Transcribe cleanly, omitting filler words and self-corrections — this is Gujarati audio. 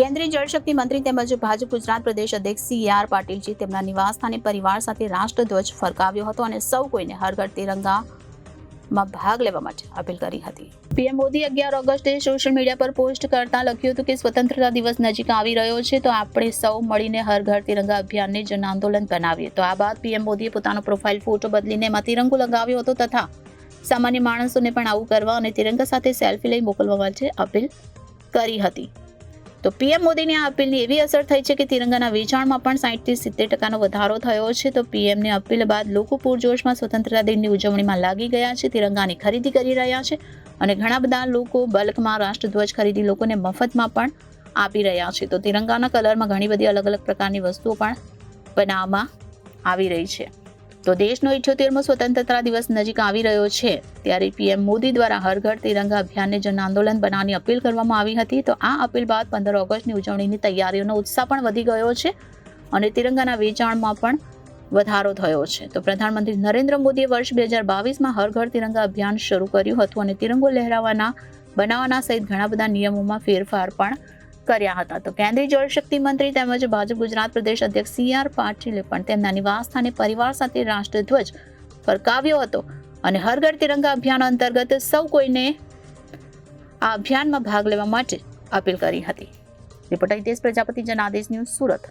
કેન્દ્રીય જળશક્તિ મંત્રી તેમજ ભાજપ ગુજરાત પ્રદેશ અધ્યક્ષ CR પાટીલજી તેમના નિવાસસ્થાને પરિવાર સાથે રાષ્ટ્રધ્વજ ફરકાવ્યો હતો અને સૌ કોઈને હર ઘર તિરંગામાં ભાગ લેવા માટે અપીલ કરી હતી. પીએમ મોદી 11 ઓગસ્ટે સોશિયલ મીડિયા પર પોસ્ટ કરતા લખ્યું હતું કે સ્વતંત્રતા દિવસ નજીક આવી રહ્યો છે તો આપણે સૌ મળીને હર ઘર તિરંગા અભિયાનને જન આંદોલન બનાવીએ. તો આ બાદ પીએમ મોદીએ પોતાનો પ્રોફાઇલ ફોટો બદલીને એમાં તિરંગો લગાવ્યો હતો તથા સામાન્ય માણસોને પણ આવું કરવા અને તિરંગા સાથે સેલ્ફી લઈ મોકલવા માટે અપીલ કરી હતી. તો પીએમ મોદીની આ અપીલની એવી અસર થઈ છે કે તિરંગાના વેચાણમાં પણ 60 થી 70% વધારો થયો છે. તો પીએમની અપીલ બાદ લોકો પૂરજોશમાં સ્વતંત્રતા દિનની ઉજવણીમાં લાગી ગયા છે, તિરંગાની ખરીદી કરી રહ્યા છે અને ઘણા બધા લોકો બલ્કમાં રાષ્ટ્રધ્વજ ખરીદી લોકોને મફતમાં પણ આપી રહ્યા છે. તો તિરંગાના કલરમાં ઘણી બધી અલગ અલગ પ્રકારની વસ્તુઓ પણ બનાવવામાં આવી રહી છે. તો દેશનો 78મો સ્વતંત્રતા દિવસ નજીક આવી રહ્યો છે ત્યારે પીએમ મોદી દ્વારા હર ઘર તિરંગા અભિયાનને જન આંદોલન બનાવવાની અપીલ કરવામાં આવી હતી. તો આ અપીલ બાદ 15 ઓગસ્ટની ઉજવણીની તૈયારીઓનો ઉત્સાહ પણ વધી ગયો છે અને તિરંગાના વેચાણમાં પણ વધારો થયો છે. તો પ્રધાનમંત્રી નરેન્દ્ર મોદીએ વર્ષ 2022માં હર ઘર તિરંગા અભિયાન શરૂ કર્યું હતું અને તિરંગો લહેરાવાના બનાવવાના સહિત ઘણા બધા નિયમોમાં ફેરફાર પણ કર્યા હતા. તો કેન્દ્રીય જળશક્તિ મંત્રી તેમજ ભાજપ ગુજરાત પ્રદેશ અધ્યક્ષ CR પાટીલે પણ તેમના નિવાસસ્થાને પરિવાર સાથે રાષ્ટ્રધ્વજ ફરકાવ્યો હતો અને હર ઘર તિરંગા અભિયાન અંતર્ગત સૌ કોઈને આ અભિયાનમાં ભાગ લેવા માટે અપીલ કરી હતી. Reporter Hitesh Prajapati, Janadesh news, Surat.